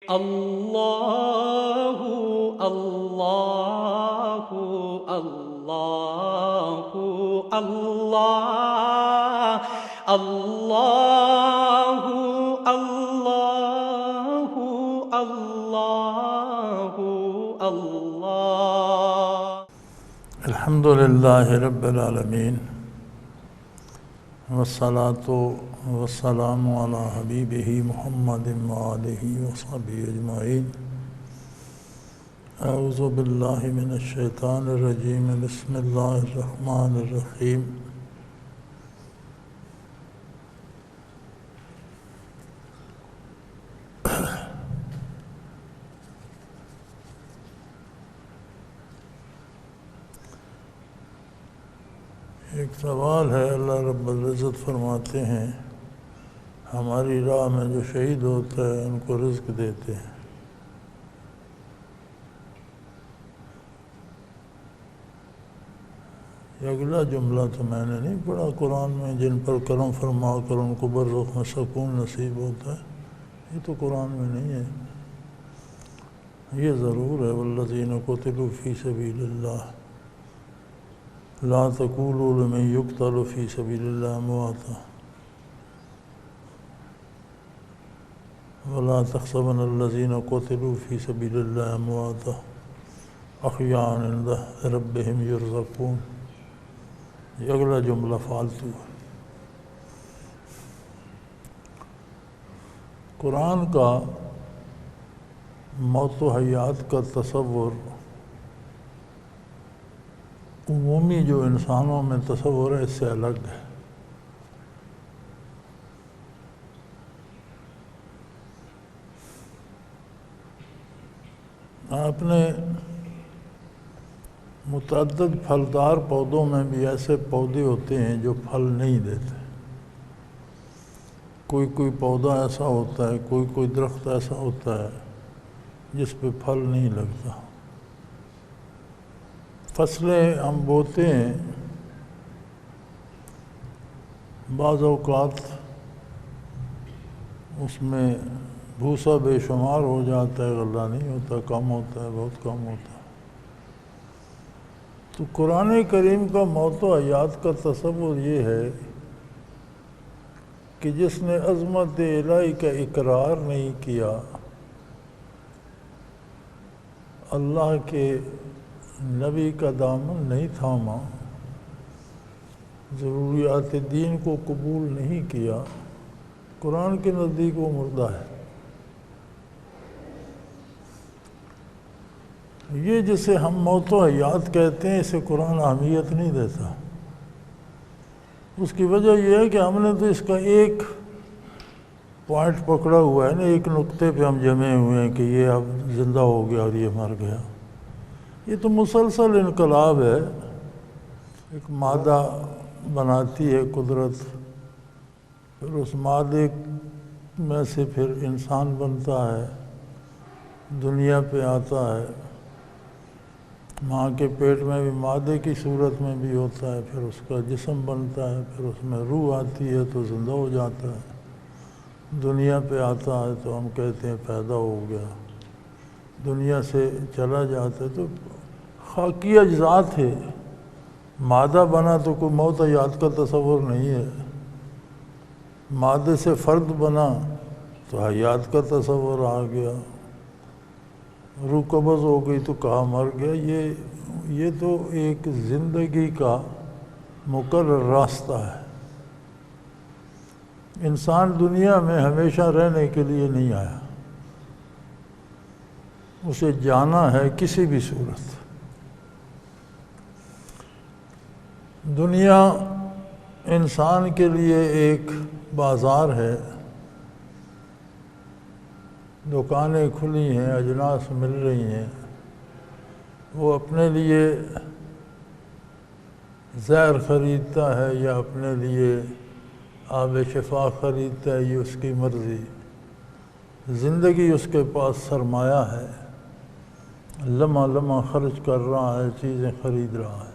اللہ اللہ اللہ اللہ اللہ اللہ اللہ اللہ الحمد للہ رب العالمین والصلاة والسلام علی حبیبہ محمد وآلہ وصحبہ اجمعین اعوذ باللہ من الشیطان الرجیم بسم اللہ الرحمن الرحیم ایک سوال ہے۔ اللہ رب العزت فرماتے ہیں ہماری راہ میں جو شہید ہوتا ہے ان کو رزق دیتے ہیں۔ یہ اگلا جملہ تو میں نے نہیں پڑھا قرآن میں، جن پر کرم فرما کر ان کو برزخ میں سکون نصیب ہوتا ہے، یہ تو قرآن میں نہیں ہے۔ یہ ضرور ہے والذین قتلوا فی سبیل اللہ لا تقولوا لمن یقتل فی سبیل اللہ امواتا ولا تحسبن الذین قتلوا فی سبیل اللہ امواتا احیاء عند ربہم یرزقون۔ یہ اگلا جملہ فالتو ہے۔ قرآن کا موت و حیات کا تصور عمومی جو انسانوں میں تصور ہے اس سے الگ ہے۔ آپ نے متعدد پھلدار پودوں میں بھی ایسے پودے ہوتے ہیں جو پھل نہیں دیتے، کوئی پودا ایسا ہوتا ہے، کوئی درخت ایسا ہوتا ہے جس پہ پھل نہیں لگتا۔ فصلیں ہم بوتے ہیں، بعض اوقات اس میں بھوسا بے شمار ہو جاتا ہے، غلہ نہیں ہوتا، کم ہوتا ہے، بہت کم ہوتا ہے۔ تو قرآن کریم کا موت و حیات کا تصور یہ ہے کہ جس نے عظمت الہی کا اقرار نہیں کیا، اللہ کے نبی کا دامن نہیں تھاما، ضروریات دین کو قبول نہیں کیا، قرآن کے نزدیک وہ مردہ ہے۔ یہ جسے ہم موت و حیات کہتے ہیں اسے قرآن اہمیت نہیں دیتا۔ اس کی وجہ یہ ہے کہ ہم نے تو اس کا ایک پوائنٹ پکڑا ہوا ہے نا، ایک نقطے پہ ہم جمے ہوئے ہیں کہ یہ اب زندہ ہو گیا اور یہ مر گیا۔ یہ تو مسلسل انقلاب ہے، ایک مادہ بناتی ہے قدرت، پھر اس مادے میں سے پھر انسان بنتا ہے، دنیا پہ آتا ہے، ماں کے پیٹ میں بھی مادے کی صورت میں بھی ہوتا ہے، پھر اس کا جسم بنتا ہے، پھر اس میں روح آتی ہے تو زندہ ہو جاتا ہے، دنیا پہ آتا ہے تو ہم کہتے ہیں پیدا ہو گیا، دنیا سے چلا جاتا ہے۔ تو خاکی اجزاء تھے، مادہ بنا تو کوئی موت حیات کا تصور نہیں ہے، مادے سے فرد بنا تو حیات کا تصور آ گیا، روح قبض ہو گئی تو کہاں مر گیا۔ یہ تو ایک زندگی کا مقرر راستہ ہے۔ انسان دنیا میں ہمیشہ رہنے کے لیے نہیں آیا، اسے جانا ہے کسی بھی صورت۔ دنیا انسان کے لیے ایک بازار ہے، دکانیں کھلی ہیں، اجناس مل رہی ہیں، وہ اپنے لیے زہر خریدتا ہے یا اپنے لیے آب شفا خریدتا ہے، یہ اس کی مرضی۔ زندگی اس کے پاس سرمایہ ہے، لمحہ لمحہ خرچ کر رہا ہے، چیزیں خرید رہا ہے۔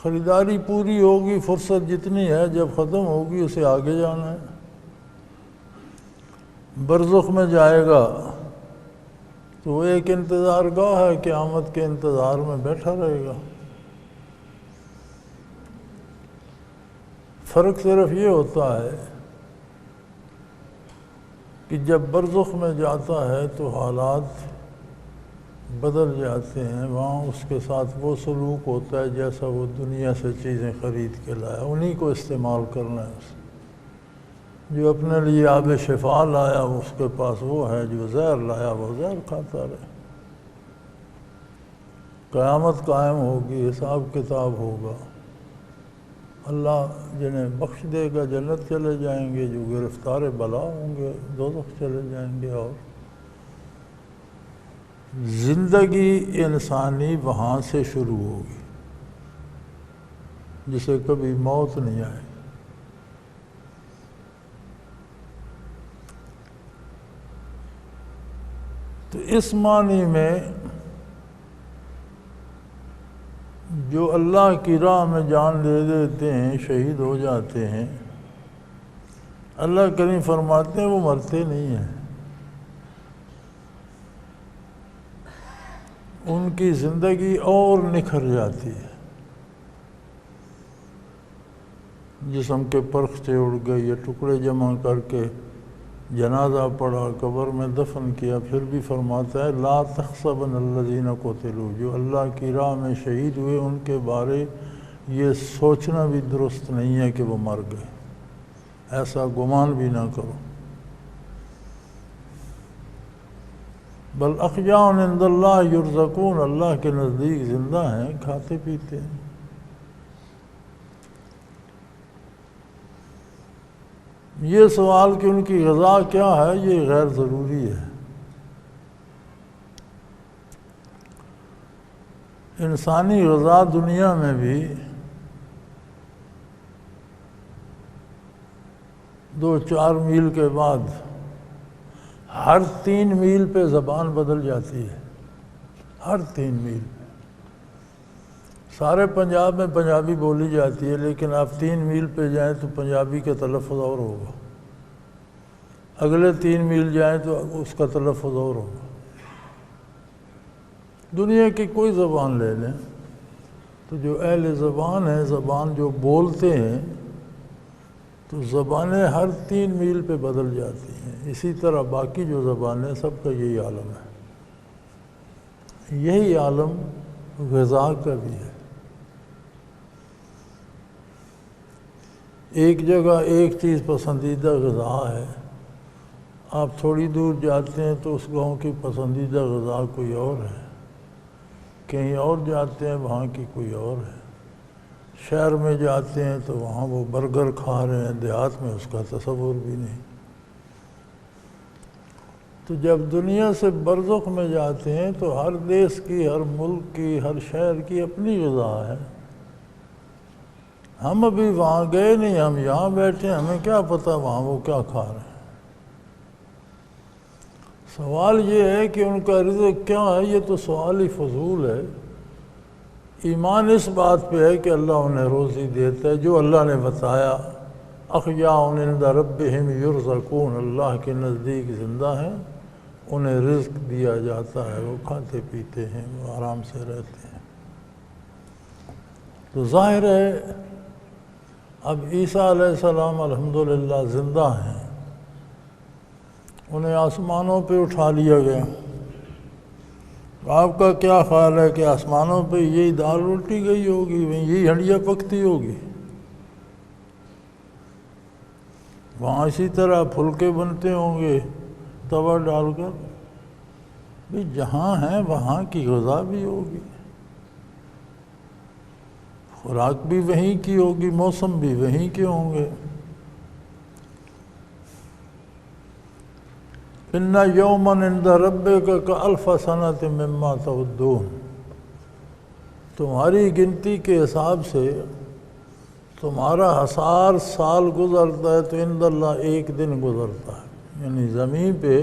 خریداری پوری ہوگی، فرصت جتنی ہے جب ختم ہوگی اسے آگے جانا ہے۔ برزخ میں جائے گا تو وہ ایک انتظار گاہ ہے، قیامت کے انتظار میں بیٹھا رہے گا۔ فرق صرف یہ ہوتا ہے کہ جب برزخ میں جاتا ہے تو حالات بدل جاتے ہیں، وہاں اس کے ساتھ وہ سلوک ہوتا ہے جیسا وہ دنیا سے چیزیں خرید کے لایا، انہی کو استعمال کرنا ہے اسے۔ جو اپنے لیے آب شفا لایا اس کے پاس وہ ہے، جو زہر لایا وہ زہر کھاتا رہے۔ قیامت قائم ہوگی، حساب کتاب ہوگا، اللہ جنہیں بخش دے گا جنت چلے جائیں گے، جو گرفتار بلا ہوں گے دوزخ چلے جائیں گے۔ اور زندگی انسانی وہاں سے شروع ہوگی جسے کبھی موت نہیں آئے۔ تو اس معنی میں جو اللہ کی راہ میں جان دے دیتے ہیں، شہید ہو جاتے ہیں، اللہ کریم فرماتے ہیں وہ مرتے نہیں ہیں، ان کی زندگی اور نکھر جاتی ہے۔ جسم کے پرخچے اڑ گئے، یہ ٹکڑے جمع کر کے جنازہ پڑھا، قبر میں دفن کیا، پھر بھی فرماتا ہے لا تحسبن الذین قتلوا، جو اللہ کی راہ میں شہید ہوئے ان کے بارے یہ سوچنا بھی درست نہیں ہے کہ وہ مر گئے، ایسا گمان بھی نہ کرو۔ بل احیاء عند اللہ یرزقون، اللہ کے نزدیک زندہ ہیں، کھاتے پیتے ہیں۔ یہ سوال کہ ان کی غذا کیا ہے یہ غیر ضروری ہے۔ انسانی غذا دنیا میں بھی 2-4 میل کے بعد ہر 3 میل پہ زبان بدل جاتی ہے، ہر 3 میل پہ۔ سارے پنجاب میں پنجابی بولی جاتی ہے، لیکن آپ 3 میل پہ جائیں تو پنجابی کا تلفظ اور ہوگا، اگلے 3 میل جائیں تو اس کا تلفظ اور ہوگا۔ دنیا کی کوئی زبان لے لیں تو جو اہل زبان ہیں، زبان جو بولتے ہیں، تو زبانیں ہر 3 میل پہ بدل جاتی ہیں۔ اسی طرح باقی جو زبانیں سب کا یہی عالم ہے، یہی عالم غذا کا بھی ہے۔ ایک جگہ ایک چیز پسندیدہ غذا ہے، آپ تھوڑی دور جاتے ہیں تو اس گاؤں کی پسندیدہ غذا کوئی اور ہے، کہیں اور جاتے ہیں وہاں کی کوئی اور ہے، شہر میں جاتے ہیں تو وہاں وہ برگر کھا رہے ہیں، دیہات میں اس کا تصور بھی نہیں۔ تو جب دنیا سے برزخ میں جاتے ہیں تو ہر دیش کی، ہر ملک کی، ہر شہر کی اپنی غذا ہے۔ ہم ابھی وہاں گئے نہیں، ہم یہاں بیٹھے، ہمیں کیا پتہ وہاں وہ کیا کھا رہے ہیں۔ سوال یہ ہے کہ ان کا رزق کیا ہے، یہ تو سوال ہی فضول ہے۔ ایمان اس بات پہ ہے کہ اللہ انہیں روزی دیتا ہے، جو اللہ نے بتایا احیاء عند ربہم یرزقون، اللہ کے نزدیک زندہ ہیں، انہیں رزق دیا جاتا ہے، وہ کھاتے پیتے ہیں، وہ آرام سے رہتے ہیں۔ تو ظاہر ہے اب عیسیٰ علیہ السلام الحمدللہ زندہ ہیں، انہیں آسمانوں پہ اٹھا لیا گیا۔ آپ کا کیا خیال ہے کہ آسمانوں پہ یہی دال الٹی گئی ہوگی، یہی ہنڈیا پکتی ہوگی، وہاں اسی طرح پھلکے بنتے ہوں گے توا ڈال کر؟ بھی جہاں ہیں وہاں کی غذا بھی ہوگی، خوراک بھی وہیں کی ہوگی، موسم بھی وہیں کے ہوں گے۔ ان یوما عند ربک کالف سنۃ مما تعدون، تمہاری گنتی کے حساب سے تمہارا 1000 سال گزرتا ہے تو عند اللہ ایک دن گزرتا ہے، یعنی زمین پہ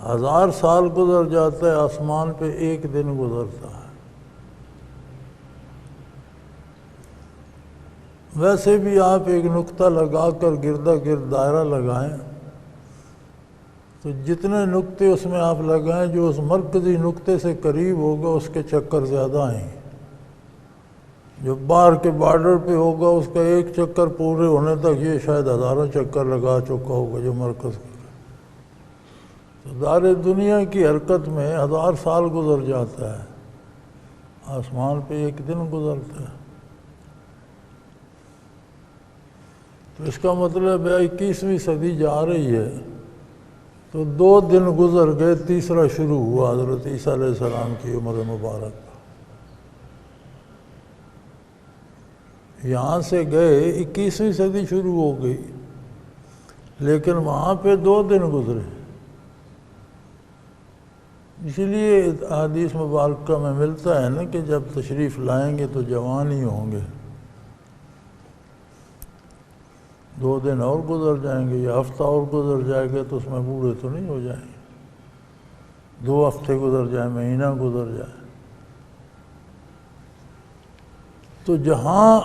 1000 سال گزر جاتا ہے، آسمان پہ ایک دن گزرتا ہے۔ ویسے بھی آپ ایک نقطہ لگا کر گردا گرد دائرہ لگائیں تو جتنے نقطے اس میں آپ لگائیں جو اس مرکزی نقطے سے قریب ہوگا اس کے چکر زیادہ آئیں گے. جو باہر کے بارڈر پہ ہوگا اس کا ایک چکر پورے ہونے تک یہ شاید ہزاروں چکر لگا چکا ہوگا جو مرکز کا. تو سارے دنیا کی حرکت میں 1000 سال گزر جاتا ہے، آسمان پہ ایک دن گزرتا ہے. تو اس کا مطلب ہے 21ویں صدی جا رہی ہے تو 2 دن گزر گئے، تیسرا شروع ہوا حضرت عیسیٰ علیہ السلام کی عمر مبارک. یہاں سے گئے 21ویں صدی شروع ہو گئی، لیکن وہاں پہ 2 دن گزرے. اسی لیے حدیث مبارکہ میں ملتا ہے نا کہ جب تشریف لائیں گے تو جوان ہی ہوں گے. 2 دن اور گزر جائیں گے یا ہفتہ اور گزر جائے گا تو اس میں بوڑھے تو نہیں ہو جائیں گے. 2 ہفتے گزر جائیں، مہینہ گزر جائے. تو جہاں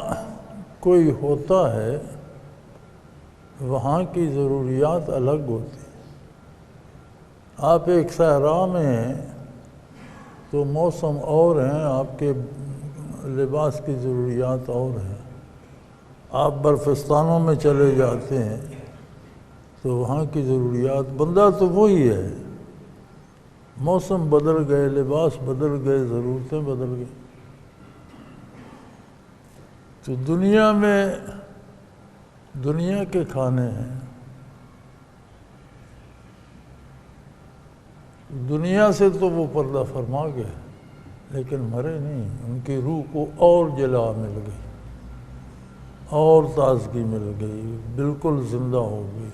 کوئی ہوتا ہے وہاں کی ضروریات الگ ہوتی ہیں. آپ ایک صحرا میں ہیں تو موسم اور ہیں، آپ کے لباس کی ضروریات اور ہیں. آپ برفستانوں میں چلے جاتے ہیں تو وہاں کی ضروریات، بندہ تو وہی ہے، موسم بدل گئے، لباس بدل گئے، ضرورتیں بدل گئی. تو دنیا میں دنیا کے کھانے ہیں، دنیا سے تو وہ پردہ فرما گئے لیکن مرے نہیں. ان کی روح کو اور جلا مل گئی، اور تازگی مل گئی، بالکل زندہ ہو گئی.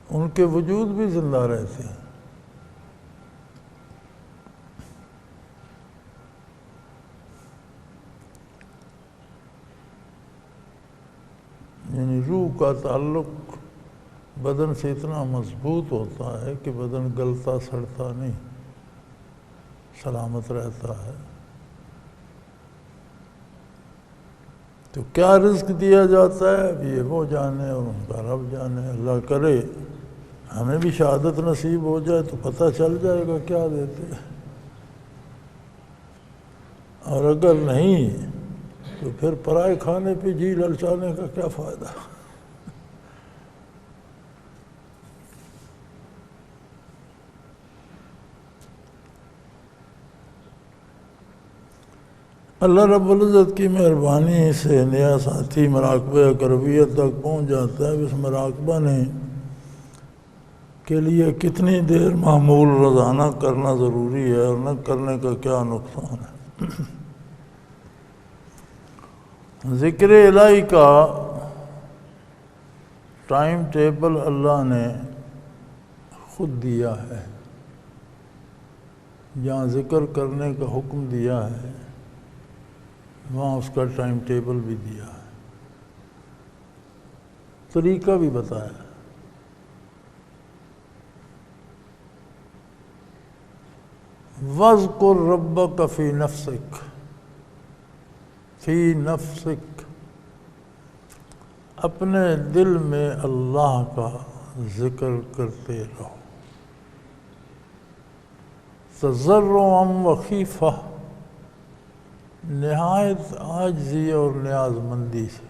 ان کے وجود بھی زندہ رہتے ہیں. یعنی روح کا تعلق بدن سے اتنا مضبوط ہوتا ہے کہ بدن گلتا سڑتا نہیں، سلامت رہتا ہے. تو کیا رزق دیا جاتا ہے اب یہ وہ جانے اور ان کا رب جانے. اللہ کرے ہمیں بھی شہادت نصیب ہو جائے تو پتہ چل جائے گا کیا دیتے ہیں، اور اگر نہیں تو پھر پرائے کھانے پہ جی للچانے کا کیا فائدہ. اللہ رب العزت کی مہربانی سے نیا ساتھی مراقبہ قربیت تک پہنچ جاتا ہے. اس مراقبہ نے کے لیے کتنی دیر معمول روزانہ کرنا ضروری ہے اور نہ کرنے کا کیا نقصان ہے. ذکر الہی کا ٹائم ٹیبل اللہ نے خود دیا ہے. جہاں ذکر کرنے کا حکم دیا ہے وہاں اس کا ٹائم ٹیبل بھی دیا ہے، طریقہ بھی بتایا. وَاذْكُرْ رَبَّكَ فِي نَفْسِكَ فی نفسک، اپنے دل میں اللہ کا ذکر کرتے رہو. تضرعا وخیفہ، نہایت عاجزی اور نیاز مندی سے،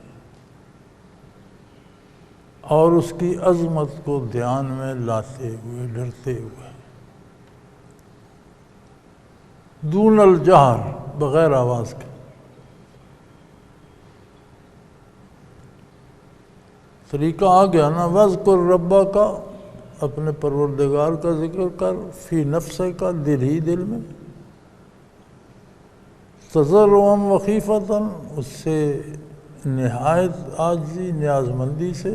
اور اس کی عظمت کو دھیان میں لاتے ہوئے، ڈرتے ہوئے. دون الجہر، بغیر آواز کے. طریقہ آ گیا نا. وَاذْكُرْ رَبَّكَ، اپنے پروردگار کا ذکر کر. فی نفسک، دل ہی دل میں. تضرعا وخیفتاً، اس سے نہایت عاجزی، نیاز مندی سے،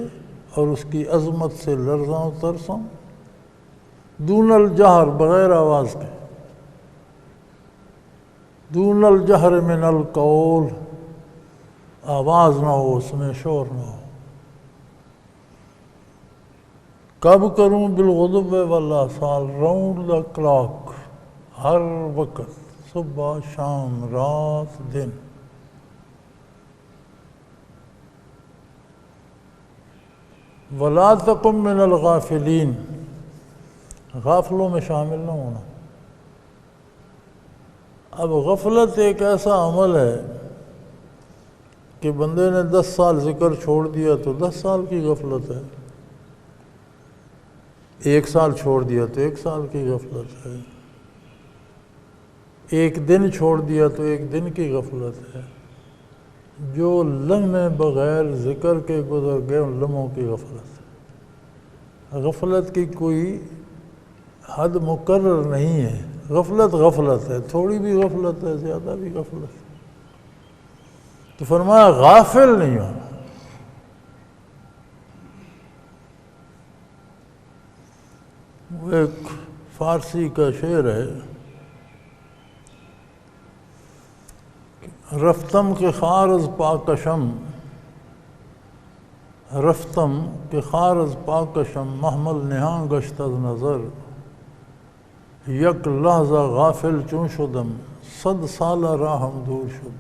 اور اس کی عظمت سے لرزاں و ترساں. دون الجہر، بغیر آواز کے. دون الجہر من القول، آواز نہ ہو اس میں، شور نہ ہو. کب کروں؟ بالغدو والآصال، راؤنڈ دا کلاک، ہر وقت، صبح شام رات دن. وَلَا تَكُن مِّنَ الْغَافِلِينَ، غافلوں میں شامل نہ ہونا۔ اب غفلت ایک ایسا عمل ہے کہ بندے نے 10 سال ذکر چھوڑ دیا تو 10 سال کی غفلت ہے، 1 سال چھوڑ دیا تو 1 سال کی غفلت ہے، 1 دن چھوڑ دیا تو 1 دن کی غفلت ہے۔ جو لمحے بغیر ذکر کے گزر گئے ان لمحوں کی غفلت ہے۔ غفلت کی کوئی حد مقرر نہیں ہے، غفلت غفلت ہے، تھوڑی بھی غفلت ہے، زیادہ بھی غفلت ہے۔ تو فرمایا غافل نہیں ہونا۔ وہ ایک فارسی کا شعر ہے، رفتم کے خار از پاکشم، رفتم کے خار از پاکشم، محمل نہاں گشت از نظر، یک لحظہ غافل چون شدم، 100 سالہ راہم دور شد۔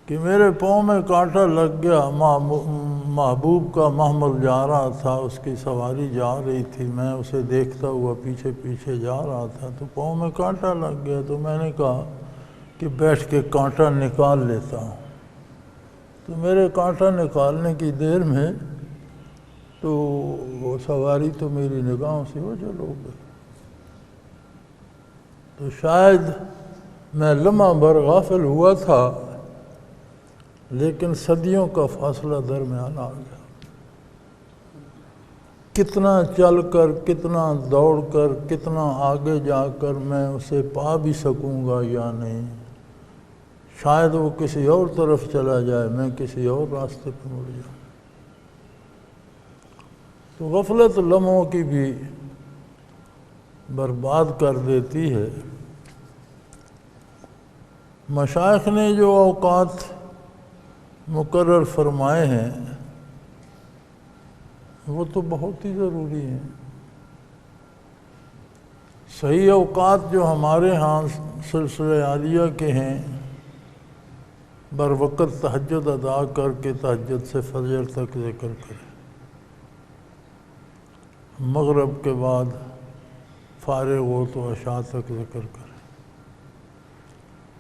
کہ میرے پاؤں میں کانٹا لگ گیا، محبوب کا محمل جا رہا تھا، اس کی سواری جا رہی تھی، میں اسے دیکھتا ہوا پیچھے پیچھے جا رہا تھا، تو پاؤں میں کانٹا لگ گیا، تو میں نے کہا کہ بیٹھ کے کانٹا نکال لیتا ہوں۔ تو میرے کانٹا نکالنے کی دیر میں تو وہ سواری تو میری نگاہوں سے اوجھل ہو گئی۔ تو شاید میں لمحہ بھر غافل ہوا تھا، لیکن صدیوں کا فاصلہ درمیان آ گیا۔ کتنا چل کر، کتنا دوڑ کر، کتنا آگے جا کر میں اسے پا بھی سکوں گا یا نہیں، شاید وہ کسی اور طرف چلا جائے، میں کسی اور راستے پہ مڑ جاؤں۔ تو غفلت لمحوں کی بھی برباد کر دیتی ہے۔ مشائخ نے جو اوقات مقرر فرمائے ہیں وہ تو بہت ہی ضروری ہیں۔ صحیح اوقات جو ہمارے ہاں سلسلہ عالیہ کے ہیں، بر وقت تہجد ادا کر کے تہجد سے فجر تک ذکر کریں، مغرب کے بعد فارغ ہو تو عشاء تک ذکر کریں۔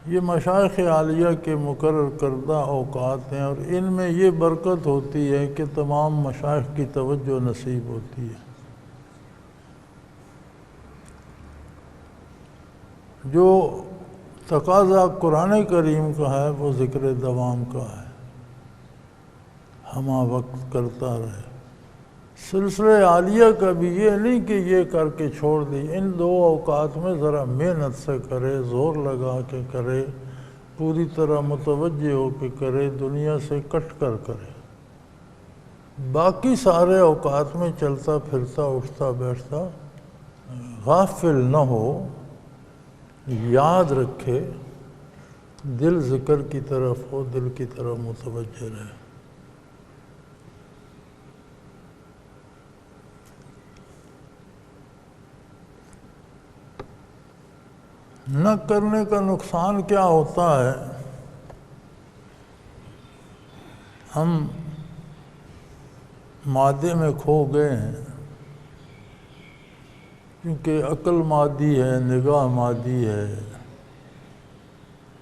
یہ مشائخ عالیہ کے مقرر کردہ اوقات ہیں، اور ان میں یہ برکت ہوتی ہے کہ تمام مشائخ کی توجہ نصیب ہوتی ہے۔ جو تقاضا قرآن کریم کا ہے وہ ذکر دوام کا ہے، ہمہ وقت کرتا رہے۔ سلسلہ عالیہ کا بھی یہ نہیں کہ یہ کر کے چھوڑ دی، ان 2 اوقات میں ذرا محنت سے کرے، زور لگا کے کرے، پوری طرح متوجہ ہو کے کرے، دنیا سے کٹ کر کرے۔ باقی سارے اوقات میں چلتا پھرتا اٹھتا بیٹھتا غافل نہ ہو، یاد رکھے، دل ذکر کی طرف ہو، دل کی طرف متوجہ رہے۔ نہ کرنے کا نقصان کیا ہوتا ہے؟ ہم مادے میں کھو گئے ہیں، کیونکہ عقل مادی ہے، نگاہ مادی ہے،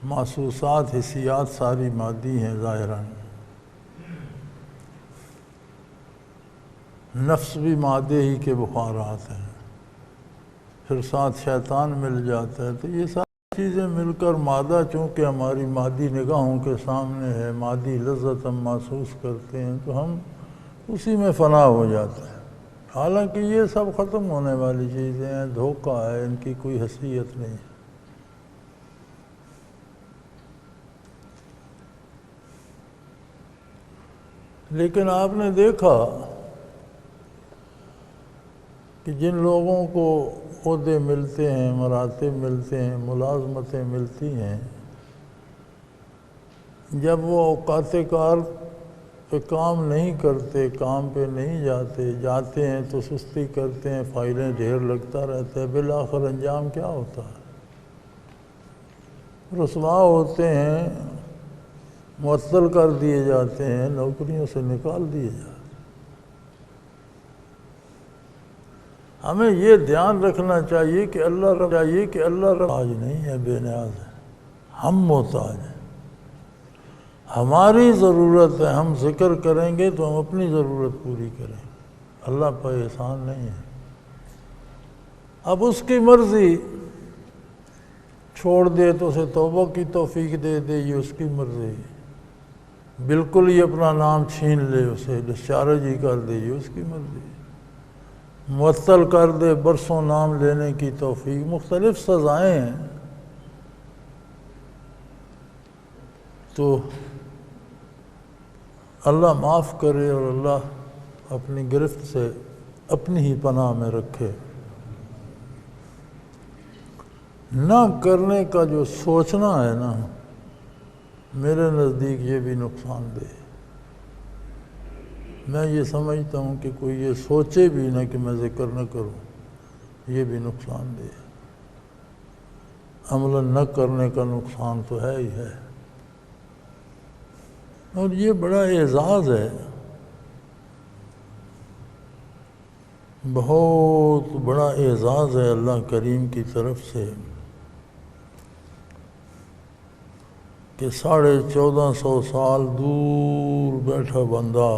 محسوسات حسیات ساری مادی ہیں ظاہراً، نفس بھی مادے ہی کے بخارات ہیں، پھر ساتھ شیطان مل جاتا ہے، تو یہ ساری چیزیں مل کر مادہ چونکہ ہماری مادی نگاہوں کے سامنے ہے، مادی لذت ہم محسوس کرتے ہیں، تو ہم اسی میں فنا ہو جاتے ہیں۔ حالانکہ یہ سب ختم ہونے والی چیزیں ہیں، دھوکہ ہے، ان کی کوئی حیثیت نہیں ہے۔ لیکن آپ نے دیکھا کہ جن لوگوں کو عہدے ملتے ہیں، مراتب ملتے ہیں، ملازمتیں ملتی ہیں، جب وہ اوقات کار پہ کام نہیں کرتے، کام پہ نہیں جاتے ہیں تو سستی کرتے ہیں، فائلیں ڈھیر لگتا رہتا ہے، بالآخر انجام کیا ہوتا ہے؟ رسوا ہوتے ہیں، معطل کر دیے جاتے ہیں، نوکریوں سے نکال دیے جاتے ہیں۔ ہمیں یہ دھیان رکھنا چاہیے کہ اللہ آج نہیں ہے، بے نیاز ہے، ہم محتاج ہیں، ہماری ضرورت ہے، ہم ذکر کریں گے تو ہم اپنی ضرورت پوری کریں گے، اللہ پر احسان نہیں ہے۔ اب اس کی مرضی، چھوڑ دے تو اسے توبہ کی توفیق دے دے، یہ اس کی مرضی، بالکل ہی اپنا نام چھین لے، اسے ڈسچارج ہی کر دے، یہ اس کی مرضی، معطل کر دے، برسوں نام لینے کی توفیق، مختلف سزائیں ہیں۔ تو اللہ معاف کرے اور اللہ اپنی گرفت سے اپنی ہی پناہ میں رکھے۔ نہ کرنے کا جو سوچنا ہے نا، میرے نزدیک یہ بھی نقصان دہ ہے۔ میں یہ سمجھتا ہوں کہ کوئی یہ سوچے بھی نہ کہ میں ذکر نہ کروں، یہ بھی نقصان دہ ہے۔ عمل نہ کرنے کا نقصان تو ہے ہی ہے، اور یہ بڑا اعزاز ہے، بہت بڑا اعزاز ہے اللہ کریم کی طرف سے کہ 1450 سال دور بیٹھا بندہ،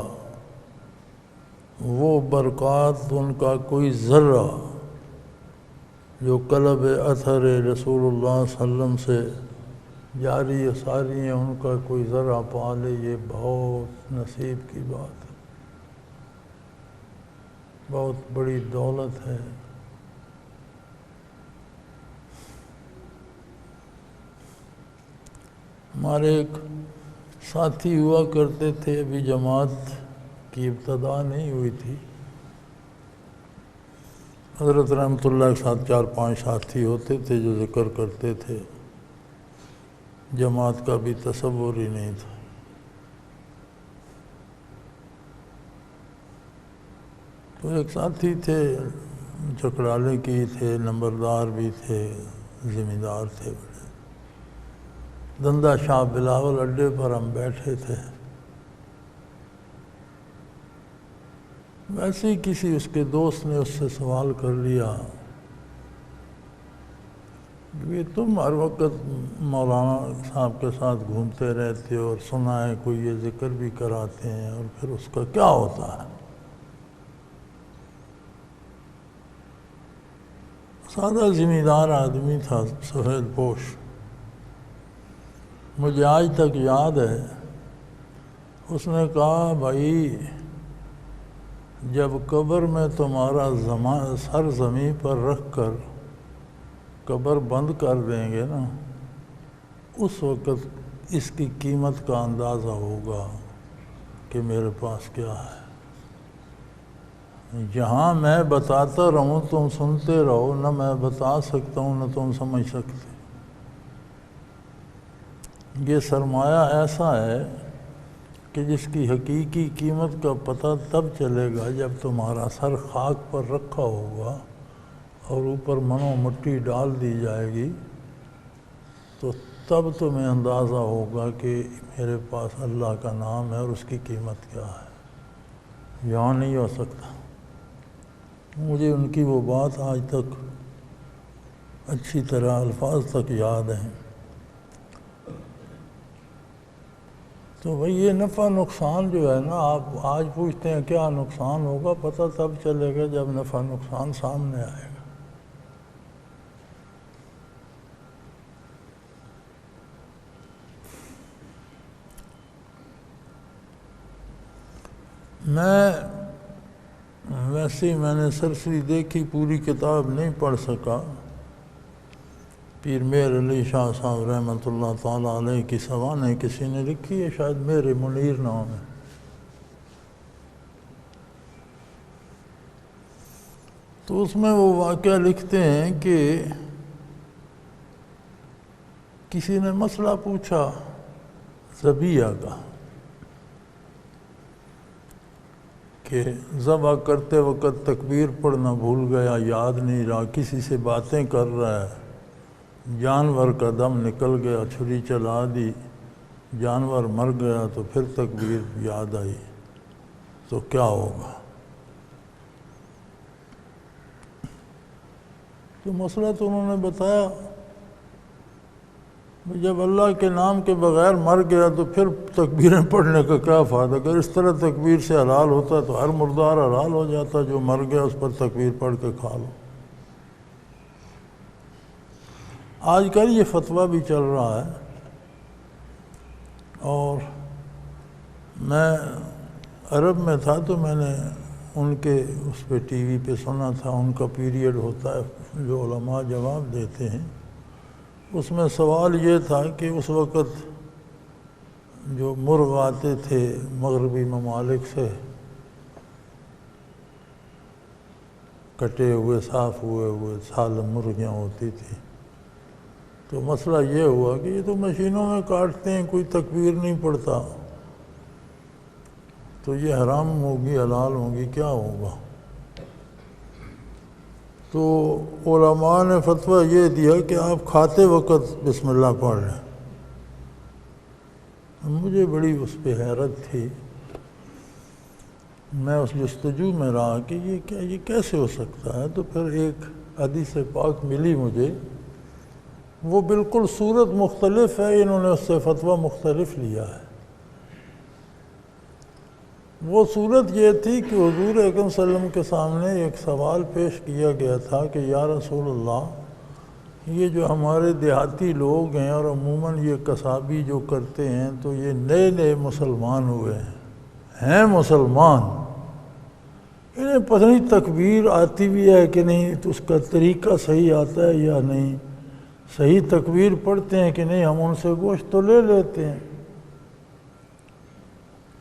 وہ برکات، ان کا کوئی ذرہ جو قلب اثر رسول اللہ صلی اللہ علیہ وسلم سے جاری و ساری ہیں، ان کا کوئی ذرہ پا لے، یہ بہت نصیب کی بات ہے، بہت بڑی دولت ہے۔ ہمارے ایک ساتھی ہوا کرتے تھے، ابھی جماعت کی ابتدا نہیں ہوئی تھی، حضرت رحمۃ اللہ کے ساتھ 4-5 ساتھی ہوتے تھے جو ذکر کرتے تھے، جماعت کا بھی تصور ہی نہیں تھا۔ تو ایک ساتھی تھے، چکرالے کی تھے، نمبردار بھی تھے، ذمہ دار تھے بڑے، دندہ شاہ بلاول اڈے پر ہم بیٹھے تھے، ویسے ہی کسی اس کے دوست نے اس سے سوال کر لیا کہ تم ہر وقت مولانا صاحب کے ساتھ گھومتے رہتے ہو اور سنا ہے کوئی یہ ذکر بھی کراتے ہیں، اور پھر اس کا کیا ہوتا ہے؟ سادہ ذمہ دار آدمی تھا، سفید پوش، مجھے آج تک یاد ہے، اس نے کہا بھائی جب قبر میں تمہارا سر زمین پر رکھ کر قبر بند کر دیں گے نا، اس وقت اس کی قیمت کا اندازہ ہوگا کہ میرے پاس کیا ہے۔ یہاں میں بتاتا رہوں تم سنتے رہو، نہ میں بتا سکتا ہوں نہ تم سمجھ سکتے۔ یہ سرمایہ ایسا ہے کہ جس کی حقیقی قیمت کا پتہ تب چلے گا جب تمہارا سر خاک پر رکھا ہوگا اور اوپر منو مٹی ڈال دی جائے گی، تو تب تمہیں اندازہ ہوگا کہ میرے پاس اللہ کا نام ہے اور اس کی قیمت کیا ہے۔ یہاں نہیں ہو سکتا۔ مجھے ان کی وہ بات آج تک اچھی طرح الفاظ تک یاد ہیں۔ تو بھئی یہ نفع نقصان جو ہے نا، آپ آج پوچھتے ہیں کیا نقصان ہوگا، پتہ تب چلے گا جب نفع نقصان سامنے آئے گا۔ میں نے سرسری دیکھی، پوری کتاب نہیں پڑھ سکا۔ پیر میر علی شاہ صاحب رحمۃ اللہ تعالیٰ علیہ کی سوانح کسی نے لکھی ہے، شاید میرے منیر نام ہے۔ تو اس میں وہ واقعہ لکھتے ہیں کہ کسی نے مسئلہ پوچھا ذبیحہ کا، کہ ذبح کرتے وقت تکبیر پڑھنا بھول گیا، یاد نہیں رہا، کسی سے باتیں کر رہا ہے، جانور کا دم نکل گیا، چھری چلا دی، جانور مر گیا، تو پھر تکبیر یاد آئی، تو کیا ہوگا؟ تو مسئلہ تو انہوں نے بتایا، جب اللہ کے نام کے بغیر مر گیا تو پھر تکبیریں پڑھنے کا کیا فائدہ؟ اگر اس طرح تکبیر سے حلال ہوتا تو ہر مردار حلال ہو جاتا، جو مر گیا اس پر تکبیر پڑھ کے کھا لو۔ آج کل یہ فتویٰ بھی چل رہا ہے، اور میں عرب میں تھا تو میں نے ان کے اس پہ ٹی وی پہ سنا تھا، ان کا پیریڈ ہوتا ہے جو علماء جواب دیتے ہیں، اس میں سوال یہ تھا کہ اس وقت جو مرغ آتے تھے مغربی ممالک سے، کٹے ہوئے صاف ہوئے سالم مرغیاں ہوتی تھیں، تو مسئلہ یہ ہوا کہ یہ تو مشینوں میں کاٹتے ہیں، کوئی تکبیر نہیں پڑتا، تو یہ حرام ہوگی حلال ہوگی کیا ہوگا؟ تو علماء نے فتویٰ یہ دیا کہ آپ کھاتے وقت بسم اللہ پڑھ رہے ہیں۔ مجھے بڑی اس پہ حیرت تھی، میں اس جستجو میں رہا کہ یہ کیسے ہو سکتا ہے؟ تو پھر ایک حدیث پاک ملی مجھے، وہ بالکل صورت مختلف ہے، انہوں نے اس سے فتویٰ مختلف لیا ہے۔ وہ صورت یہ تھی کہ حضور اکرم صلی اللہ علیہ وسلم کے سامنے ایک سوال پیش کیا گیا تھا کہ یا رسول اللہ، یہ جو ہمارے دیہاتی لوگ ہیں اور عموماً یہ قصابی جو کرتے ہیں، تو یہ نئے مسلمان ہوئے ہیں مسلمان، انہیں پتہ نہیں تکبیر آتی بھی ہے کہ نہیں، تو اس کا طریقہ صحیح آتا ہے یا نہیں، صحیح تکبیر پڑھتے ہیں کہ نہیں، ہم ان سے گوشت تو لے لیتے ہیں۔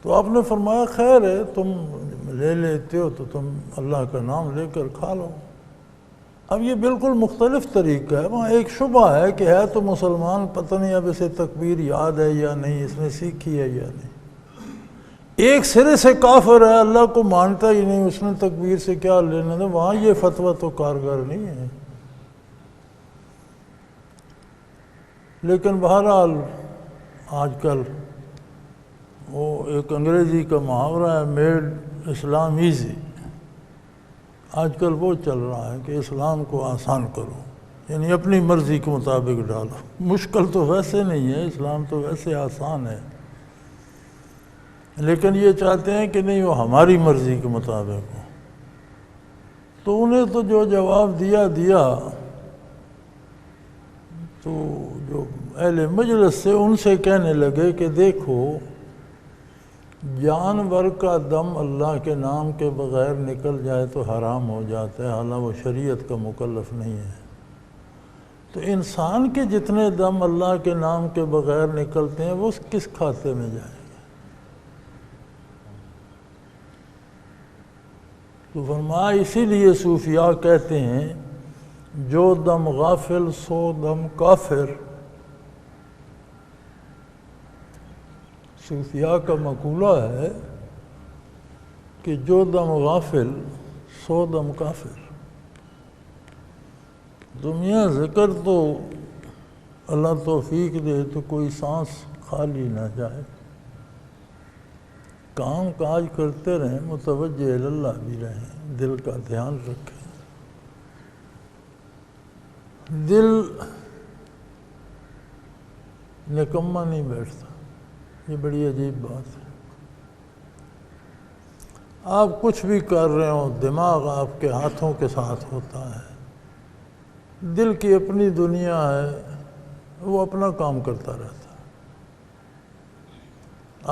تو آپ نے فرمایا خیر ہے، تم لے لیتے ہو تو تم اللہ کا نام لے کر کھا لو۔ اب یہ بالکل مختلف طریقہ ہے، وہاں ایک شبہ ہے کہ ہے تو مسلمان، پتہ نہیں اب اسے تکبیر یاد ہے یا نہیں، اس نے سیکھی ہے یا نہیں۔ ایک سرے سے کافر ہے، اللہ کو مانتا ہی نہیں، اس نے تکبیر سے کیا لینا تھا، وہاں یہ فتویٰ تو کارگر نہیں ہے۔ لیکن بہرحال آج کل وہ ایک انگریزی کا محاورہ ہے، میڈ اسلام ایزی، آج کل وہ چل رہا ہے کہ اسلام کو آسان کرو، یعنی اپنی مرضی کے مطابق ڈالو۔ مشکل تو ویسے نہیں ہے، اسلام تو ویسے آسان ہے، لیکن یہ چاہتے ہیں کہ نہیں وہ ہماری مرضی کے مطابق ہو۔ تو انہیں تو جو جواب دیا تو جو اہل مجلس سے ان سے کہنے لگے کہ دیکھو، جانور کا دم اللہ کے نام کے بغیر نکل جائے تو حرام ہو جاتا ہے، حالانکہ وہ شریعت کا مکلف نہیں ہے، تو انسان کے جتنے دم اللہ کے نام کے بغیر نکلتے ہیں وہ کس کھاتے میں جائیں گے؟ تو فرمایا اسی لیے صوفیاء کہتے ہیں جو دم غافل سو دم کافر۔ صوفیاء کا مقولہ ہے کہ جو دم غافل سو دم کافر۔ دنیا ذکر تو اللہ توفیق دے تو کوئی سانس خالی نہ جائے، کام کاج کرتے رہیں، متوجہ اللہ بھی رہیں، دل کا دھیان رکھیں۔ دل نکمہ نہیں بیٹھتا، یہ بڑی عجیب بات ہے۔ آپ کچھ بھی کر رہے ہو، دماغ آپ کے ہاتھوں کے ساتھ ہوتا ہے، دل کی اپنی دنیا ہے، وہ اپنا کام کرتا رہتا ہے۔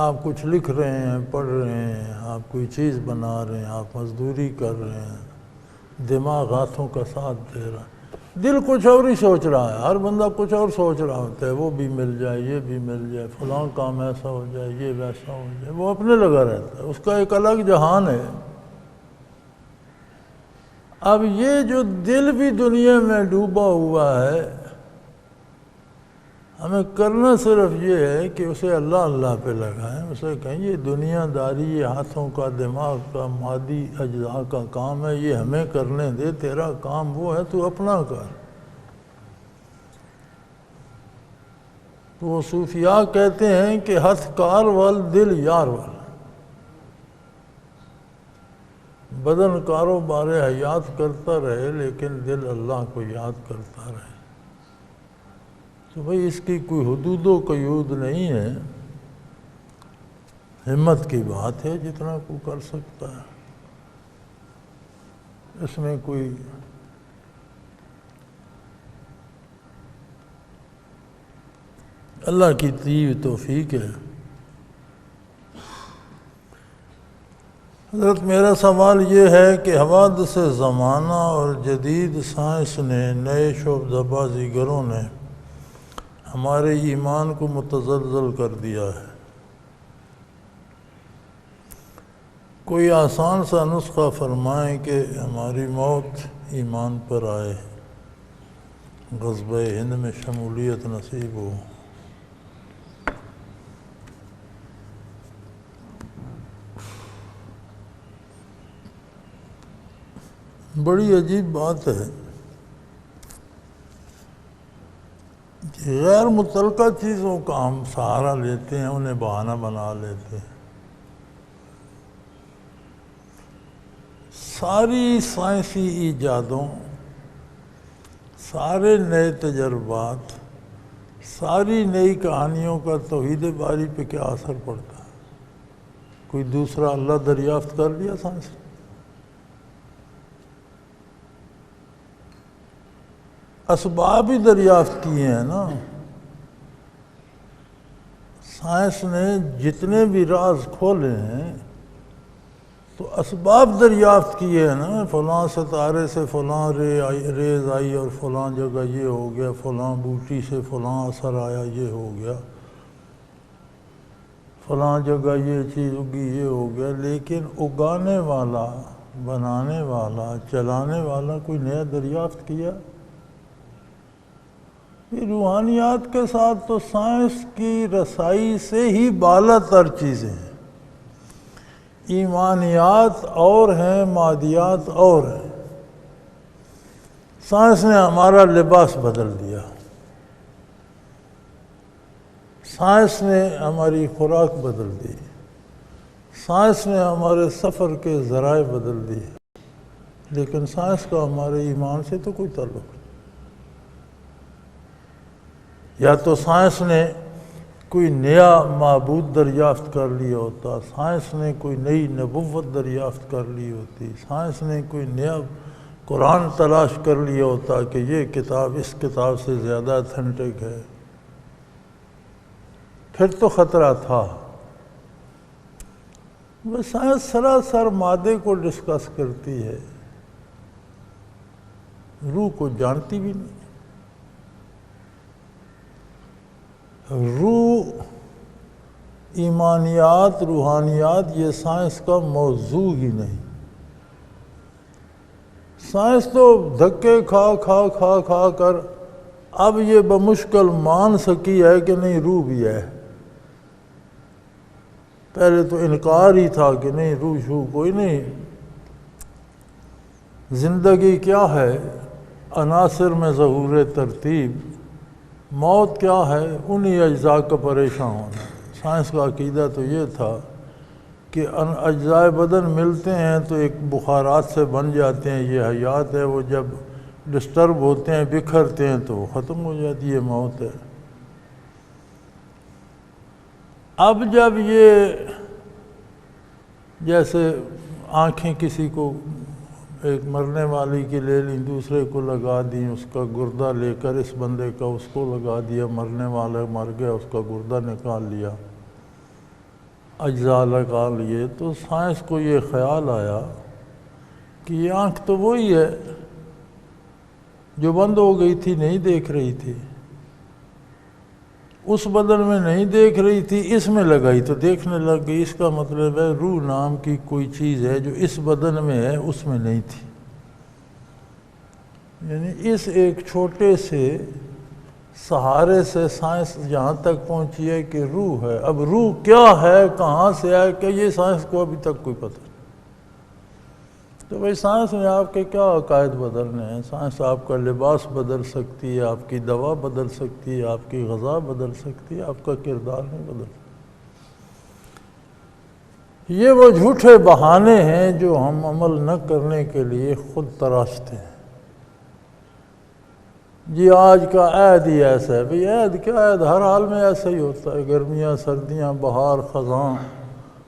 آپ کچھ لکھ رہے ہیں، پڑھ رہے ہیں، آپ کوئی چیز بنا رہے ہیں، آپ مزدوری کر رہے ہیں، دماغ ہاتھوں کا ساتھ دے رہا ہے، دل کچھ اور ہی سوچ رہا ہے، ہر بندہ کچھ اور سوچ رہا ہوتا ہے، وہ بھی مل جائے، یہ بھی مل جائے، فلاں کام ایسا ہو جائے، یہ ویسا ہو جائے، وہ اپنے لگا رہتا ہے، اس کا ایک الگ جہان ہے۔ اب یہ جو دل بھی دنیا میں ڈوبا ہوا ہے، ہمیں کرنا صرف یہ ہے کہ اسے اللہ پہ لگائیں، اسے کہیں یہ دنیا داری، یہ ہاتھوں کا، دماغ کا، مادی اجزاء کا کام ہے، یہ ہمیں کرنے دے، تیرا کام وہ ہے، تو اپنا کر۔ تو وہ صوفیاء کہتے ہیں کہ ہتھ کار وال دل یار وال، بدن کاروبار حیات کرتا رہے لیکن دل اللہ کو یاد کرتا رہے، تو بھئی اس کی کوئی حدود و قیود نہیں ہے، ہمت کی بات ہے جتنا کوئی کر سکتا ہے، اس میں کوئی اللہ کی دی ہوئی توفیق ہے۔ حضرت میرا سوال یہ ہے کہ حوادث زمانہ اور جدید سائنس نے، نئے شعبہ بازیگروں نے ہمارے ایمان کو متزلزل کر دیا ہے۔ کوئی آسان سا نسخہ فرمائیں کہ ہماری موت ایمان پر آئے، غزوہ ہند میں شمولیت نصیب ہو۔ بڑی عجیب بات ہے کہ غیر متعلقہ چیزوں کا ہم سہارا لیتے ہیں، انہیں بہانہ بنا لیتے ہیں۔ ساری سائنسی ایجادوں، سارے نئے تجربات، ساری نئی کہانیوں کا توحید باری پہ کیا اثر پڑتا ہے؟ کوئی دوسرا اللہ دریافت کر لیا سائنس نے؟ اسباب ہی دریافت کیے ہیں نا۔ سائنس نے جتنے بھی راز کھولے ہیں تو اسباب دریافت کیے ہیں نا، فلاں ستارے سے فلاں ریز آئی اور فلاں جگہ یہ ہو گیا، فلاں بوٹی سے فلاں اثر آیا یہ ہو گیا، فلاں جگہ یہ چیز اگی یہ ہو گیا، لیکن اگانے والا، بنانے والا، چلانے والا کوئی نیا دریافت کیا؟ روحانیات کے ساتھ تو سائنس کی رسائی سے ہی بالا تر چیزیں ہیں۔ ایمانیات اور ہیں، مادیات اور ہیں۔ سائنس نے ہمارا لباس بدل دیا، سائنس نے ہماری خوراک بدل دی، سائنس نے ہمارے سفر کے ذرائع بدل دیے، لیکن سائنس کا ہمارے ایمان سے تو کوئی تعلق نہیں۔ یا تو سائنس نے کوئی نیا معبود دریافت کر لیا ہوتا، سائنس نے کوئی نئی نبوت دریافت کر لی ہوتی، سائنس نے کوئی نیا قرآن تلاش کر لیا ہوتا کہ یہ کتاب اس کتاب سے زیادہ اتھینٹک ہے، پھر تو خطرہ تھا۔ بس سائنس سراسر مادے کو ڈسکس کرتی ہے، روح کو جانتی بھی نہیں۔ روح، ایمانیات، روحانیات یہ سائنس کا موضوع ہی نہیں۔ سائنس تو دھکے کھا کر اب یہ بمشکل مان سکی ہے کہ نہیں روح بھی ہے۔ پہلے تو انکار ہی تھا کہ نہیں روح شو کوئی نہیں۔ زندگی کیا ہے؟ عناصر میں ظہور ترتیب۔ موت کیا ہے؟ انہی اجزاء کا پریشان ہونا۔ سائنس کا عقیدہ تو یہ تھا کہ اجزاء بدن ملتے ہیں تو ایک بخارات سے بن جاتے ہیں، یہ حیات ہے، وہ جب ڈسٹرب ہوتے ہیں، بکھرتے ہیں تو وہ ختم ہو جاتی ہے، موت ہے۔ اب جب یہ جیسے آنکھیں کسی کو ایک مرنے والی کی لے لیں، دوسرے کو لگا دیں، اس کا گردہ لے کر اس بندے کا اس کو لگا دیا، مرنے والا مر گیا، اس کا گردہ نکال لیا، اجزاء لگا لیے، تو سائنس کو یہ خیال آیا کہ یہ آنکھ تو وہی ہے جو بند ہو گئی تھی، نہیں دیکھ رہی تھی، اس بدن میں نہیں دیکھ رہی تھی، اس میں لگائی تو دیکھنے لگ گئی۔ اس کا مطلب ہے روح نام کی کوئی چیز ہے جو اس بدن میں ہے، اس میں نہیں تھی۔ یعنی اس ایک چھوٹے سے سہارے سے سائنس جہاں تک پہنچی ہے کہ روح ہے۔ اب روح کیا ہے، کہاں سے آئے، کہ یہ سائنس کو ابھی تک کوئی پتہ نہیں۔ تو بھائی سائنس نے آپ کے کیا عقائد بدلنے ہیں؟ سائنس آپ کا لباس بدل سکتی ہے، آپ کی دوا بدل سکتی ہے، آپ کی غذا بدل سکتی ہے، آپ کا کردار نہیں بدل سکتی۔ یہ وہ جھوٹے بہانے ہیں جو ہم عمل نہ کرنے کے لیے خود تراشتے ہیں۔ جی آج کا عید ہی ایسا ہے، بھئی عید کیا، عید ہر حال میں ایسا ہی ہوتا ہے، گرمیاں سردیاں بہار خزاں،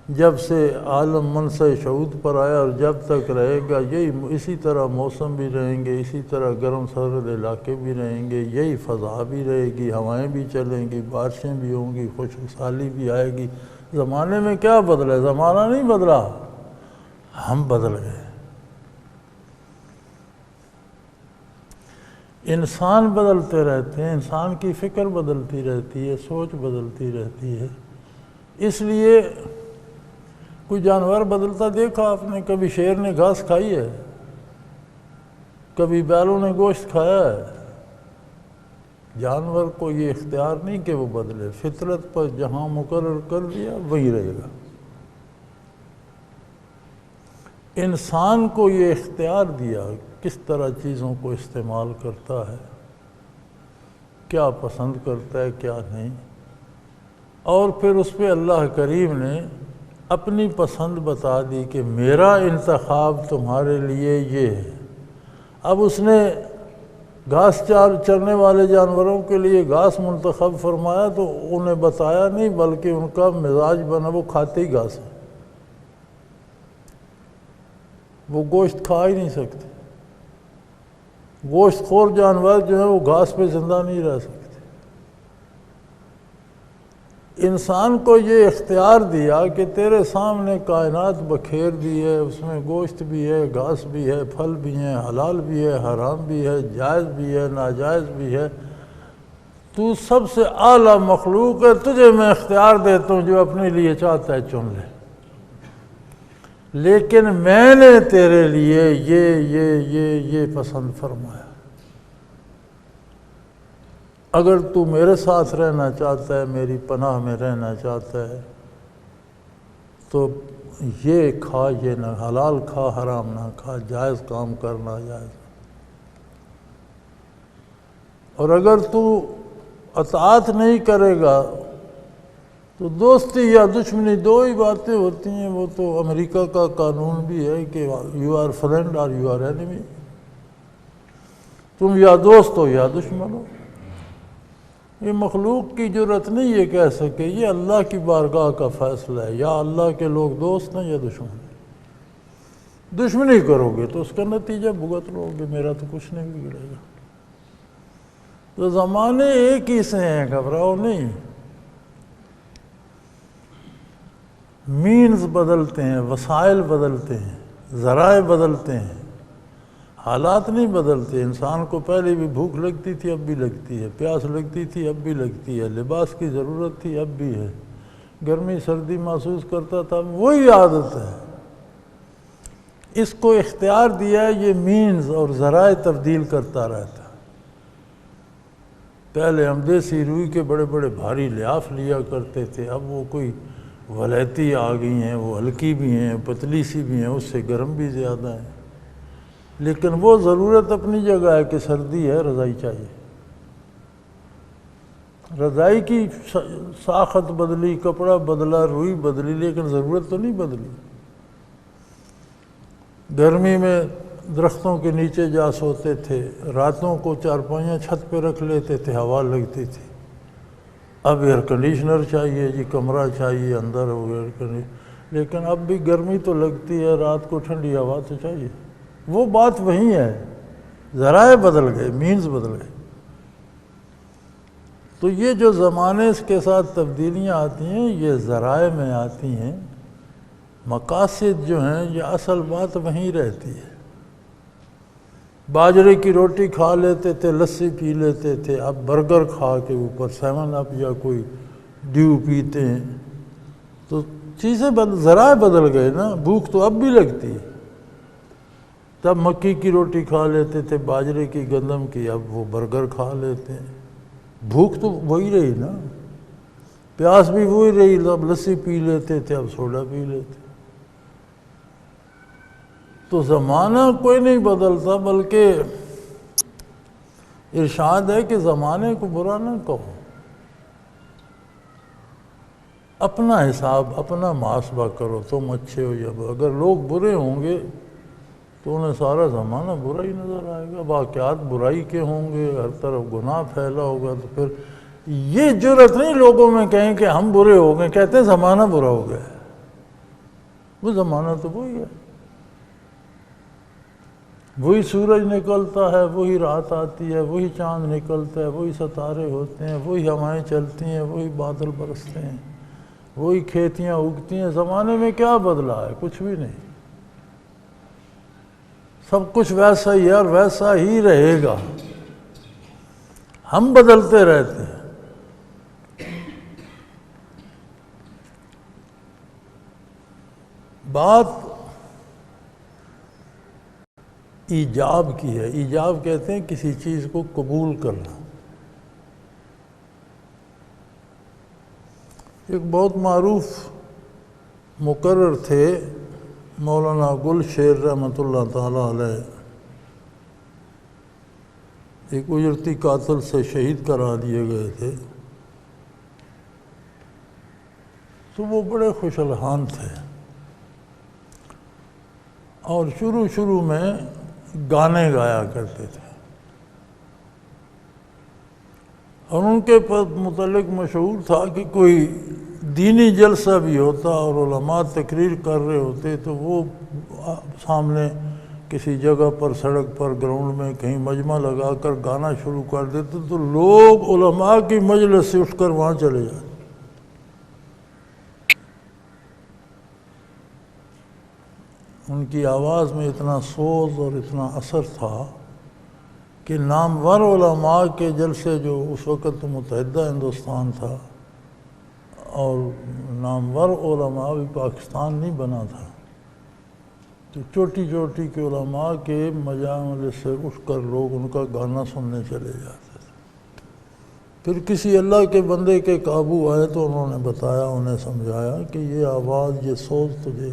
جب سے عالم منصع شعود پر آیا اور جب تک رہے گا یہی، اسی طرح موسم بھی رہیں گے، اسی طرح گرم سرد علاقے بھی رہیں گے، یہی فضا بھی رہے گی، ہوائیں بھی چلیں گی، بارشیں بھی ہوں گی، خشک سالی بھی آئے گی۔ زمانے میں کیا بدلا ہے؟ زمانہ نہیں بدلا، ہم بدل گئے۔ انسان بدلتے رہتے ہیں، انسان کی فکر بدلتی رہتی ہے، سوچ بدلتی رہتی ہے۔ اس لیے کوئی جانور بدلتا دیکھا آپ نے؟ کبھی شیر نے گھاس کھائی ہے؟ کبھی بیلوں نے گوشت کھایا ہے؟ جانور کو یہ اختیار نہیں کہ وہ بدلے، فطرت پر جہاں مقرر کر دیا وہی رہے گا۔ انسان کو یہ اختیار دیا کس طرح چیزوں کو استعمال کرتا ہے، کیا پسند کرتا ہے کیا نہیں، اور پھر اس پہ اللہ کریم نے اپنی پسند بتا دی کہ میرا انتخاب تمہارے لیے یہ ہے۔ اب اس نے گھاس چرنے والے جانوروں کے لیے گھاس منتخب فرمایا تو انہیں بتایا نہیں، بلکہ ان کا مزاج بنا وہ کھاتے ہی گھاس ہے، وہ گوشت کھا ہی نہیں سکتے۔ گوشت خور جانور جو ہیں وہ گھاس پہ زندہ نہیں رہ سکتے۔ انسان کو یہ اختیار دیا کہ تیرے سامنے کائنات بکھیر دی ہے، اس میں گوشت بھی ہے، گھاس بھی ہے، پھل بھی ہیں، حلال بھی ہے، حرام بھی ہے، جائز بھی ہے، ناجائز بھی ہے۔ تو سب سے اعلیٰ مخلوق ہے، تجھے میں اختیار دیتا ہوں، جو اپنے لیے چاہتا ہے چن لے، لیکن میں نے تیرے لیے یہ پسند فرمایا۔ اگر تو میرے ساتھ رہنا چاہتا ہے، میری پناہ میں رہنا چاہتا ہے، تو یہ کھا، یہ نہ، حلال کھا حرام نہ کھا، جائز کام کرنا جائز۔ اور اگر تو اطاعت نہیں کرے گا تو دوستی یا دشمنی دو ہی باتیں ہوتی ہیں۔ وہ تو امریکہ کا قانون بھی ہے کہ یو آر فرینڈ اور یو آر اینیمی، تم یا دوست ہو یا دشمن ہو۔ یہ مخلوق کی جرت نہیں یہ کہہ سکے، یہ اللہ کی بارگاہ کا فیصلہ ہے، یا اللہ کے لوگ دوست ہیں یا دشمن ہیں۔ دشمنی کرو گے تو اس کا نتیجہ بھگت لو گے، میرا تو کچھ نہیں بگڑے گا۔ تو زمانے ایک ہی سے ہیں، گھبراؤ نہیں۔ مینز بدلتے ہیں، وسائل بدلتے ہیں، ذرائع بدلتے ہیں، حالات نہیں بدلتے۔ انسان کو پہلے بھی بھوک لگتی تھی، اب بھی لگتی ہے، پیاس لگتی تھی، اب بھی لگتی ہے، لباس کی ضرورت تھی، اب بھی ہے، گرمی سردی محسوس کرتا تھا، وہی عادت ہے۔ اس کو اختیار دیا ہے، یہ مینز اور ذرائع تبدیل کرتا رہتا ہے۔ پہلے ہم دیسی روئی کے بڑے بڑے بھاری لحاف لیا کرتے تھے، اب وہ کوئی ولیتی آ گئی ہیں، وہ ہلکی بھی ہیں، پتلی سی بھی ہیں، اس سے گرم بھی زیادہ ہیں، لیکن وہ ضرورت اپنی جگہ ہے کہ سردی ہے، رضائی چاہیے۔ رضائی کی ساخت بدلی، کپڑا بدلا، روئی بدلی، لیکن ضرورت تو نہیں بدلی۔ گرمی میں درختوں کے نیچے جا سوتے تھے، راتوں کو چارپائیاں چھت پہ رکھ لیتے تھے، ہوا لگتی تھی۔ اب ایئر کنڈیشنر چاہیے جی، کمرہ چاہیے، اندر ہو ایئر کنڈیشنر، لیکن اب بھی گرمی تو لگتی ہے، رات کو ٹھنڈی ہوا تو چاہیے۔ وہ بات وہی ہے، ذرائع بدل گئے، مینز بدل گئے۔ تو یہ جو زمانے کے ساتھ تبدیلیاں آتی ہیں، یہ ذرائع میں آتی ہیں، مقاصد جو ہیں یہ اصل بات وہیں رہتی ہے۔ باجرے کی روٹی کھا لیتے تھے، لسی پی لیتے تھے، اب برگر کھا کے اوپر 7 اپ یا کوئی ڈیو پیتے ہیں، تو چیزیں ذرائع بدل گئے نا۔ بھوک تو اب بھی لگتی ہے، تب مکی کی روٹی کھا لیتے تھے، باجرے کی، گندم کی، اب وہ برگر کھا لیتے ہیں۔ بھوک تو وہی رہی نا، پیاس بھی وہی رہی، اب لسی پی لیتے تھے، اب سوڈا پی لیتے۔ تو زمانہ کوئی نہیں بدلتا، بلکہ ارشاد ہے کہ زمانے کو برا نہ کہو۔ اپنا حساب، اپنا محاسبہ کرو، تم اچھے ہو یا برے۔ اگر لوگ برے ہوں گے تو انہیں سارا زمانہ برا ہی نظر آئے گا، واقعات برائی کے ہوں گے، ہر طرف گناہ پھیلا ہوگا، تو پھر یہ جرأت نہیں لوگوں میں کہیں کہ ہم برے ہو گئے، کہتے ہیں زمانہ برا ہو گیا ہے۔ وہ زمانہ تو وہی ہے، وہی سورج نکلتا ہے، وہی رات آتی ہے، وہی چاند نکلتا ہے، وہی ستارے ہوتے ہیں، وہی ہوائیں چلتی ہیں، وہی بادل برستے ہیں، وہی کھیتیاں اگتی ہیں۔ زمانے میں کیا بدلا ہے؟ کچھ بھی نہیں، سب کچھ ویسا ہی ہے اور ویسا ہی رہے گا، ہم بدلتے رہتے ہیں۔ بات ایجاب کی ہے۔ ایجاب کہتے ہیں کسی چیز کو قبول کرنا۔ ایک بہت معروف مقرر تھے مولانا گل شیر رحمۃ اللہ تعالیٰ علیہ، ایک اجرتی قاتل سے شہید کرا دیے گئے تھے، تو وہ بڑے خوش الحان تھے اور شروع میں گانے گایا کرتے تھے، اور ان کے متعلق مشہور تھا کہ کوئی دینی جلسہ بھی ہوتا اور علماء تقریر کر رہے ہوتے تو وہ سامنے کسی جگہ پر، سڑک پر، گراؤنڈ میں کہیں مجمع لگا کر گانا شروع کر دیتے تو لوگ علماء کی مجلس سے اٹھ کر وہاں چلے جاتے۔ ان کی آواز میں اتنا سوز اور اتنا اثر تھا کہ نامور علماء کے جلسے، جو اس وقت متحدہ ہندوستان تھا اور نامور علماء بھی پاکستان نہیں بنا تھا، تو چوٹی کے علماء کے مجالس سے اٹھ کر لوگ ان کا گانا سننے چلے جاتے تھے۔ پھر کسی اللہ کے بندے کے قابو آئے تو انہوں نے بتایا، انہیں سمجھایا کہ یہ آواز، یہ سوز تجھے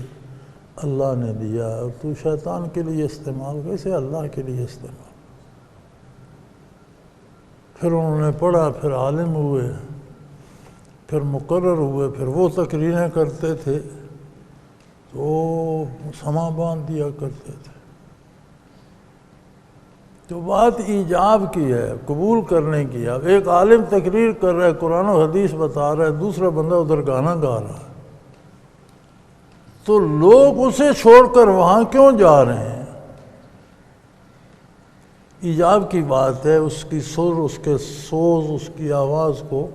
اللہ نے دیا ہے، اور تو شیطان کے لیے استعمال کر، اسے اللہ کے لیے استعمال۔ پھر انہوں نے پڑھا، پھر عالم ہوئے، پھر مقرر ہوئے، پھر وہ تقریریں کرتے تھے تو سما باندھ دیا کرتے تھے۔ تو بات ایجاب کی ہے، قبول کرنے کی ہے۔ اب ایک عالم تقریر کر رہا ہے، قرآن و حدیث بتا رہا ہے، دوسرا بندہ ادھر گانا گا رہا ہے، تو لوگ اسے چھوڑ کر وہاں کیوں جا رہے ہیں؟ ایجاب کی بات ہے، اس کی سر، اس کے سوز، اس کی آواز کو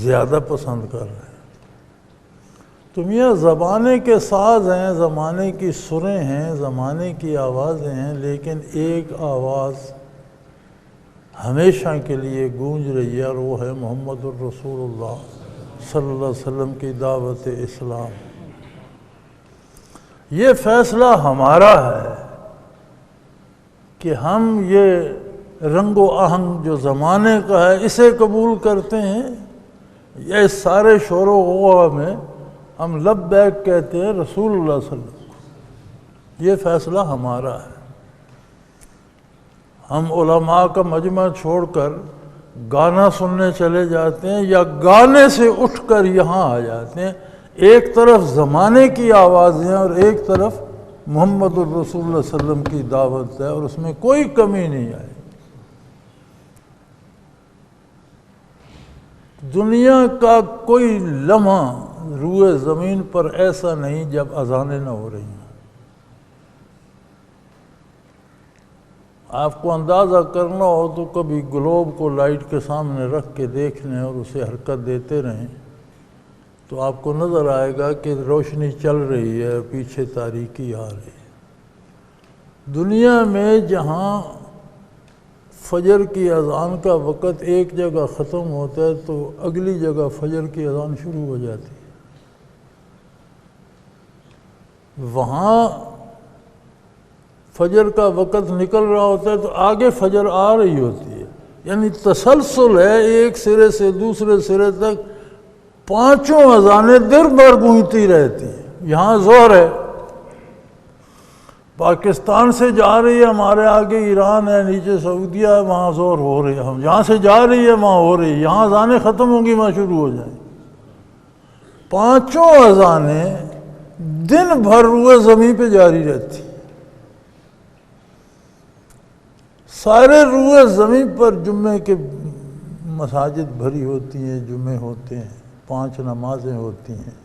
زیادہ پسند کر رہے ہیں۔ تو میاں زمانے کے ساز ہیں، زمانے کی سریں ہیں، زمانے کی آوازیں ہیں، لیکن ایک آواز ہمیشہ کے لیے گونج رہی ہے، اور وہ ہے محمد الرسول اللہ صلی اللہ علیہ وسلم کی دعوت اسلام۔ یہ فیصلہ ہمارا ہے کہ ہم یہ رنگ و آہنگ جو زمانے کا ہے اسے قبول کرتے ہیں، یا اس سارے شور و غوغا میں ہم لبیک کہتے ہیں رسول اللہ صلی اللہ علیہ وسلم۔ یہ فیصلہ ہمارا ہے۔ ہم علماء کا مجمع چھوڑ کر گانا سننے چلے جاتے ہیں، یا گانے سے اٹھ کر یہاں آ جاتے ہیں۔ ایک طرف زمانے کی آوازیں اور ایک طرف محمد الرسول اللہ صلی اللہ علیہ وسلم کی دعوت ہے، اور اس میں کوئی کمی نہیں آئی۔ دنیا کا کوئی لمحہ روئے زمین پر ایسا نہیں جب اذانیں نہ ہو رہی ہیں۔ آپ کو اندازہ کرنا ہو تو کبھی گلوب کو لائٹ کے سامنے رکھ کے دیکھ لیں اور اسے حرکت دیتے رہیں تو آپ کو نظر آئے گا کہ روشنی چل رہی ہے، پیچھے تاریکی آ رہی ہے۔ دنیا میں جہاں فجر کی اذان کا وقت ایک جگہ ختم ہوتا ہے تو اگلی جگہ فجر کی اذان شروع ہو جاتی ہے۔ وہاں فجر کا وقت نکل رہا ہوتا ہے تو آگے فجر آ رہی ہوتی ہے، یعنی تسلسل ہے، ایک سرے سے دوسرے سرے تک پانچوں اذانیں دیر بھر گونجتی رہتی ہیں۔ یہاں ظہر ہے، پاکستان سے جا رہی ہے، ہمارے آگے ایران ہے، نیچے سعودیہ ہے، وہاں ظہر ہو رہی ہے، ہم جہاں سے جا رہی ہے وہاں ہو رہی ہے، یہاں اذانیں ختم ہوں گی وہاں شروع ہو جائیں۔ پانچوں اذانیں دن بھر روئے زمین پہ جاری رہتی، سارے روئے زمین پر جمعے کے مساجد بھری ہوتی ہیں، جمعے ہوتے ہیں، 5 نمازیں ہوتی ہیں،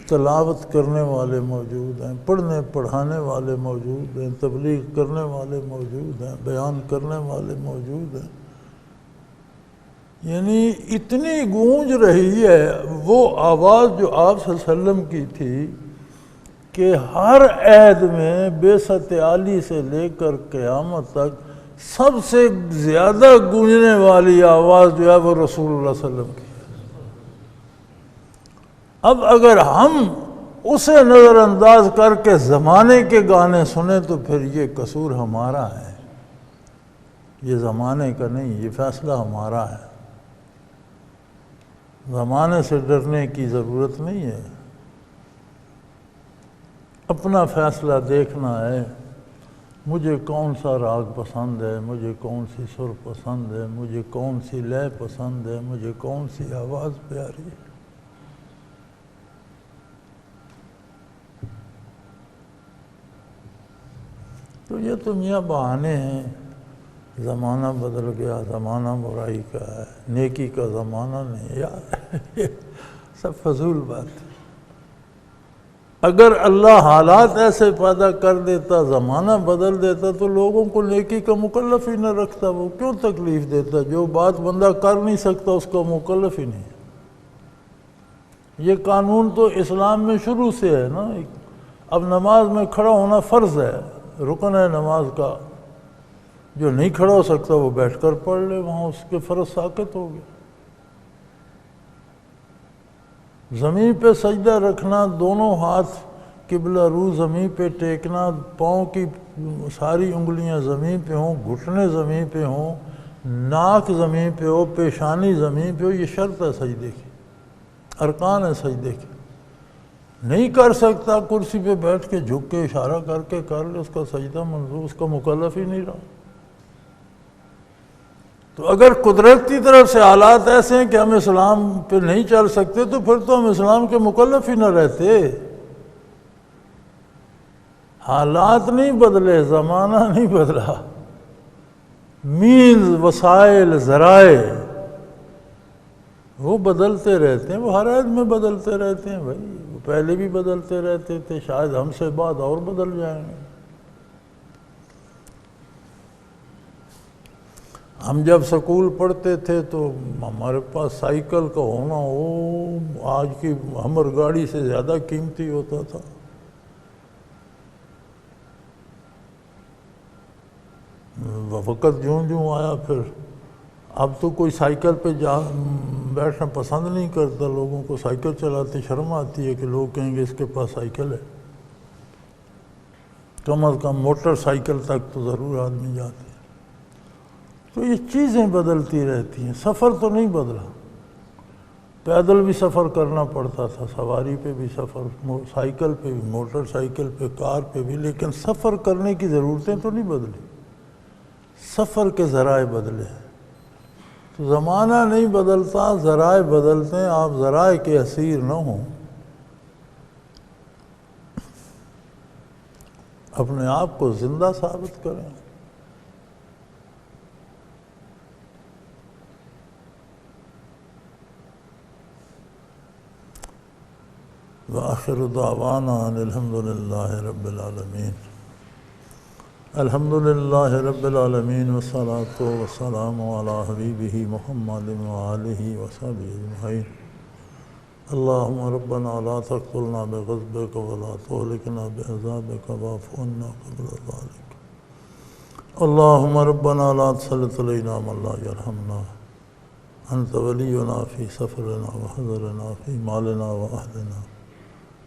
تلاوت کرنے والے موجود ہیں، پڑھنے پڑھانے والے موجود ہیں، تبلیغ کرنے والے موجود ہیں، بیان کرنے والے موجود ہیں، یعنی اتنی گونج رہی ہے وہ آواز جو آپ صلی اللہ علیہ وسلم کی تھی کہ ہر عہد میں بعثت عالی سے لے کر قیامت تک سب سے زیادہ گونجنے والی آواز جو ہے وہ رسول اللہ صلی اللہ علیہ وسلم کی ہے۔ اب اگر ہم اسے نظر انداز کر کے زمانے کے گانے سنیں تو پھر یہ قصور ہمارا ہے، یہ زمانے کا نہیں، یہ فیصلہ ہمارا ہے۔ زمانے سے ڈرنے کی ضرورت نہیں ہے، اپنا فیصلہ دیکھنا ہے، مجھے کون سا راگ پسند ہے، مجھے کون سی سر پسند ہے، مجھے کون سی لے پسند ہے، مجھے کون سی آواز پیاری ہے۔ تو یہ تو میاں بہانے ہیں، زمانہ بدل گیا، زمانہ برائی کا ہے، نیکی کا زمانہ نہیں، یار یہ سب فضول بات ہے۔ اگر اللہ حالات ایسے پیدا کر دیتا، زمانہ بدل دیتا تو لوگوں کو نیکی کا مکلف ہی نہ رکھتا، وہ کیوں تکلیف دیتا؟ جو بات بندہ کر نہیں سکتا اس کا مکلف ہی نہیں۔ یہ قانون تو اسلام میں شروع سے ہے نا، اب نماز میں کھڑا ہونا فرض ہے، رکن ہے نماز کا، جو نہیں کھڑا ہو سکتا وہ بیٹھ کر پڑھ لے، وہاں اس کے فرض ساقط ہو گئے۔ زمین پہ سجدہ رکھنا، دونوں ہاتھ قبلہ رو زمین پہ ٹیکنا، پاؤں کی ساری انگلیاں زمین پہ ہوں، گھٹنے زمین پہ ہوں، ناک زمین پہ ہو، پیشانی زمین پہ ہو، یہ شرط ہے سجدے کی، ارکان ہے سجدے کی۔ نہیں کر سکتا، کرسی پہ بیٹھ کے جھک کے اشارہ کر کے کر لے، اس کا سجدہ منظور، اس کا مکلف ہی نہیں رہا۔ تو اگر قدرت کی طرف سے حالات ایسے ہیں کہ ہم اسلام پہ نہیں چل سکتے تو پھر تو ہم اسلام کے مکلف ہی نہ رہتے۔ حالات نہیں بدلے، زمانہ نہیں بدلا، مینز، وسائل، ذرائع وہ بدلتے رہتے ہیں، وہ ہر عہد میں بدلتے رہتے ہیں بھائی، وہ پہلے بھی بدلتے رہتے تھے، شاید ہم سے بعد اور بدل جائیں گے۔ ہم جب سکول پڑھتے تھے تو ہمارے پاس سائیکل کا ہونا وہ آج کی ہمر گاڑی سے زیادہ قیمتی ہوتا تھا۔ وقت جوں جوں آیا پھر اب تو کوئی سائیکل پہ بیٹھنا پسند نہیں کرتا، لوگوں کو سائیکل چلاتے شرم آتی ہے کہ لوگ کہیں گے اس کے پاس سائیکل ہے، کم از کم موٹر سائیکل تک تو ضرور آدمی جاتے ہیں۔ تو یہ چیزیں بدلتی رہتی ہیں، سفر تو نہیں بدلا، پیدل بھی سفر کرنا پڑتا تھا، سواری پہ بھی سفر، سائیکل پہ بھی، موٹر سائیکل پہ، کار پہ بھی، لیکن سفر کرنے کی ضرورتیں تو نہیں بدلی، سفر کے ذرائع بدلے۔ تو زمانہ نہیں بدلتا، ذرائع بدلتے ہیں، آپ ذرائع کے اسیر نہ ہوں، اپنے آپ کو زندہ ثابت کریں۔ وآخر دعوانا ان الحمد للہ رب العالمین۔ الحمد للہ رب العالمین والصلاة والسلام علی حبیبہ محمد وآلہ وصحبہ اجمعین۔ اللہم ربنا لا تقتلنا بغضبک ولا تہلکنا بعذابک واعف عنا قبل ذلک۔ اللہم ربنا لا تسلط علینا من لا یرحمنا، انت ولینا فی سفرنا وحضرنا فی مالنا واہلنا،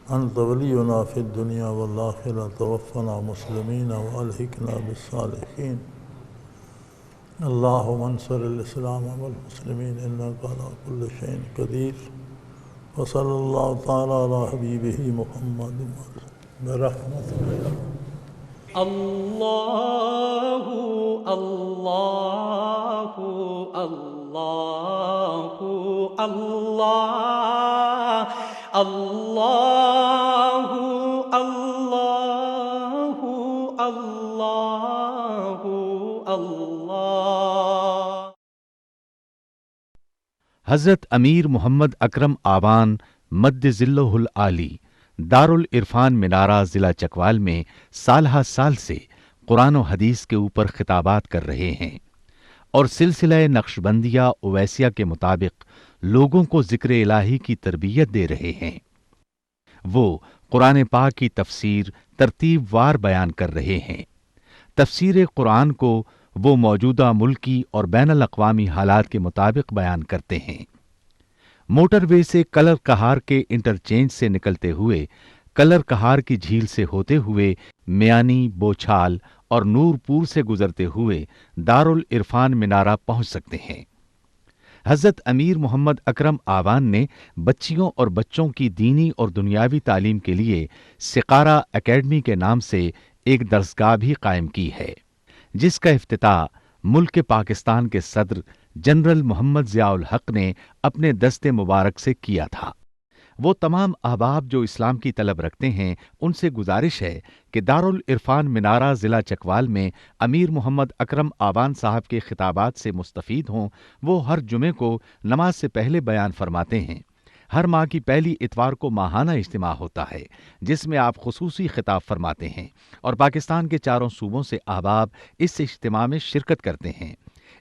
انت ولینا فی الدنیا والآخرہ، توفنا مسلمین والحقنا بالصالحین۔ اللہم انصر الاسلام والمسلمین انک علی کل شیء قدیر۔ وصلی اللہ تعالی علی حبیبہ محمد برحمتہ۔ اللہ اللہ اللہ اللہ اللہ اللہ اللہ اللہ۔ حضرت امیر محمد اکرم آوان مد ظلہ العالی دارالعرفان منارہ ضلع چکوال میں سالہ سال سے قرآن و حدیث کے اوپر خطابات کر رہے ہیں اور سلسلہ نقشبندیہ اویسیہ کے مطابق لوگوں کو ذکر الہی کی تربیت دے رہے ہیں۔ وہ قرآن پاک کی تفسیر ترتیب وار بیان کر رہے ہیں۔ تفسیر قرآن کو وہ موجودہ ملکی اور بین الاقوامی حالات کے مطابق بیان کرتے ہیں۔ موٹر وے سے کلر کہار کے انٹرچینج سے نکلتے ہوئے کلر کہار کی جھیل سے ہوتے ہوئے میانی، بوچھال اور نور پور سے گزرتے ہوئے دارالعرفان منارہ پہنچ سکتے ہیں۔ حضرت امیر محمد اکرم آوان نے بچیوں اور بچوں کی دینی اور دنیاوی تعلیم کے لیے سقارہ اکیڈمی کے نام سے ایک درسگاہ بھی قائم کی ہے، جس کا افتتاح ملک پاکستان کے صدر جنرل محمد ضیاء الحق نے اپنے دست مبارک سے کیا تھا۔ وہ تمام احباب جو اسلام کی طلب رکھتے ہیں ان سے گزارش ہے کہ دارالعرفان منارہ ضلع چکوال میں امیر محمد اکرم آوان صاحب کے خطابات سے مستفید ہوں۔ وہ ہر جمعے کو نماز سے پہلے بیان فرماتے ہیں۔ ہر ماہ کی پہلی اتوار کو ماہانہ اجتماع ہوتا ہے جس میں آپ خصوصی خطاب فرماتے ہیں اور پاکستان کے چاروں صوبوں سے احباب اس اجتماع میں شرکت کرتے ہیں۔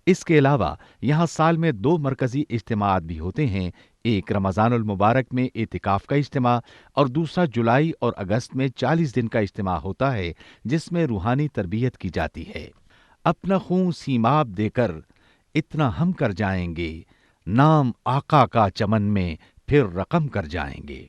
اس کے علاوہ یہاں سال میں 2 مرکزی اجتماعات بھی ہوتے ہیں، ایک رمضان المبارک میں اعتکاف کا اجتماع اور دوسرا جولائی اور اگست میں 40 دن کا اجتماع ہوتا ہے جس میں روحانی تربیت کی جاتی ہے۔ اپنا خون سیماب دے کر اتنا ہم کر جائیں گے، نام آقا کا چمن میں پھر رقم کر جائیں گے۔